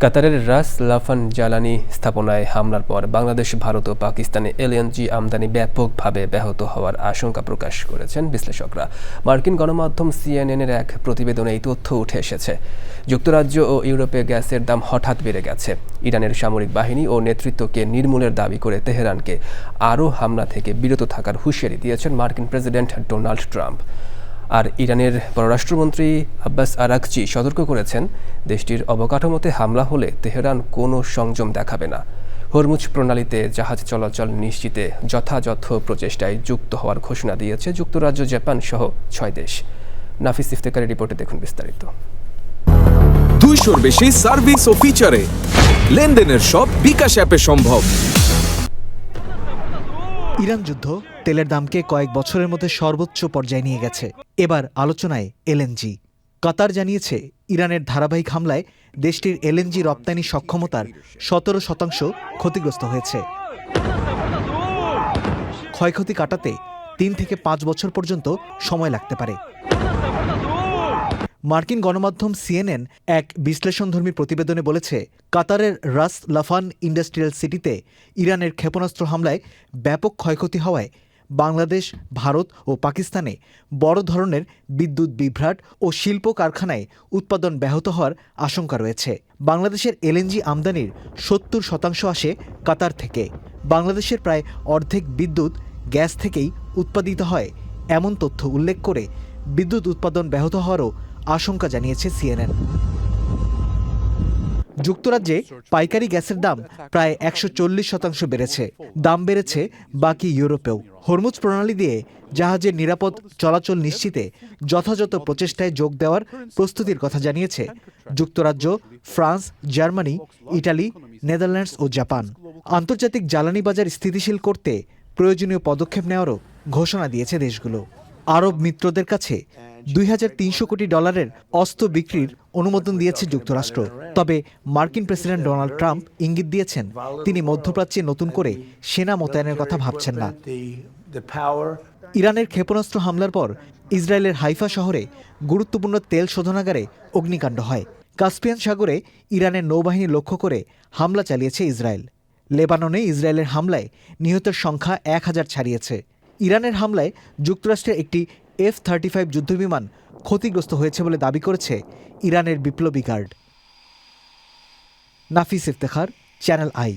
কাতারের রাস লাফান জ্বালানি স্থাপনায় হামলার পর বাংলাদেশ, ভারত ও পাকিস্তানে এলএনজি আমদানি ব্যাপকভাবে ব্যাহত হওয়ার আশঙ্কা প্রকাশ করেছেন বিশ্লেষকরা। মার্কিন গণমাধ্যম সিএনএনের এক প্রতিবেদনে এই তথ্য উঠে এসেছে। যুক্তরাজ্য ও ইউরোপে গ্যাসের দাম হঠাৎ বেড়ে গেছে। ইরানের সামরিক বাহিনী ও নেতৃত্বকে নির্মূলের দাবি করে তেহরানকে আরও হামলা থেকে বিরত থাকার হুঁশিয়ারি দিয়েছেন মার্কিন প্রেসিডেন্ট ডোনাল্ড ট্রাম্প। আর ইরানের পররাষ্ট্রমন্ত্রী আব্বাস আরাকচি সতর্ক করেছেন, দেশটির অবকাঠামোতে হামলা হলে তেহরান কোনো সংযম দেখাবে না। হরমুজ প্রণালীতে জাহাজ চলাচল নিশ্চিতে যথাযথ প্রচেষ্টায় যুক্ত হওয়ার ঘোষণা দিয়েছে যুক্তরাজ্য, জাপান সহ 6 দেশ। নাফিস ইফতেখারের রিপোর্টে দেখুন বিস্তারিত। 200-র বেশি সার্ভিস ও ফিচারে লেনদেনের সব বিকাশ অ্যাপে সম্ভব। ইরান যুদ্ধ তেলের দামকে কয়েক বছরের মধ্যে সর্বোচ্চ পর্যায়ে নিয়ে গেছে। এবার আলোচনায় এলএনজি। কাতার জানিয়েছে, ইরানের ধারাবাহিক হামলায় দেশটির এলএনজি রপ্তানি সক্ষমতার 17% ক্ষতিগ্রস্ত হয়েছে। ক্ষয়ক্ষতি কাটাতে 3 থেকে 5 বছর পর্যন্ত সময় লাগতে পারে। মার্কিন গণমাধ্যম সিএনএন এক বিশ্লেষণধর্মী প্রতিবেদনে বলেছে, কাতারের রাস লাফান ইন্ডাস্ট্রিয়াল সিটিতে ইরানের ক্ষেপণাস্ত্র হামলায় ব্যাপক ক্ষয়ক্ষতি হওয়ায় বাংলাদেশ, ভারত ও পাকিস্তানে বড় ধরনের বিদ্যুৎ বিভ্রাট ও শিল্প কারখানায় উৎপাদন ব্যাহত হওয়ার আশঙ্কা রয়েছে। বাংলাদেশের এলএনজি আমদানির 70% আসে কাতার থেকে। বাংলাদেশের প্রায় অর্ধেক বিদ্যুৎ গ্যাস থেকেই উৎপাদিত হয়, এমন তথ্য উল্লেখ করে বিদ্যুৎ উৎপাদন ব্যাহত হওয়ারও আশঙ্কা জানিয়েছে সিএনএন। যুক্তরাজ্যে পাইকারি গ্যাসের দাম প্রায় 140% বেড়েছে। দাম বেড়েছে বাকি ইউরোপেও। হরমুজ প্রণালী দিয়ে জাহাজের নিরাপদ চলাচল নিশ্চিতে যথাযথ প্রচেষ্টায় যোগ দেওয়ার প্রস্তুতির কথা জানিয়েছে যুক্তরাজ্য, ফ্রান্স, জার্মানি, ইটালি, নেদারল্যান্ডস ও জাপান। আন্তর্জাতিক জ্বালানি বাজার স্থিতিশীল করতে প্রয়োজনীয় পদক্ষেপ নেওয়ারও ঘোষণা দিয়েছে দেশগুলো। আরব মিত্রদের কাছে $2300 কোটি অস্ত্র বিক্রির অনুমোদন দিয়েছে যুক্তরাষ্ট্র। তবে মার্কিন প্রেসিডেন্ট ডোনাল্ড ট্রাম্প ইঙ্গিত দিয়েছেন, তিনি মধ্যপ্রাচ্যে নতুন করে সেনা মোতায়েনের কথা ভাবছেন না। ইরানের ক্ষেপণাস্ত্র হামলার পর ইসরায়েলের হাইফা শহরে গুরুত্বপূর্ণ তেল শোধনাগারে অগ্নিকাণ্ড হয়। কাস্পিয়ান সাগরে ইরানের নৌবাহিনী লক্ষ্য করে হামলা চালিয়েছে ইসরায়েল। লেবাননে ইসরায়েলের হামলায় নিহতের সংখ্যা 1000 ছাড়িয়েছে। ইরানের হামলায় যুক্তরাষ্ট্রের একটি F-35 যুদ্ধবিমান ক্ষতিগ্রস্ত হয়েছে বলে দাবি করেছে ইরানের বিপ্লবী guard. Nafis Iftekhar, channel I.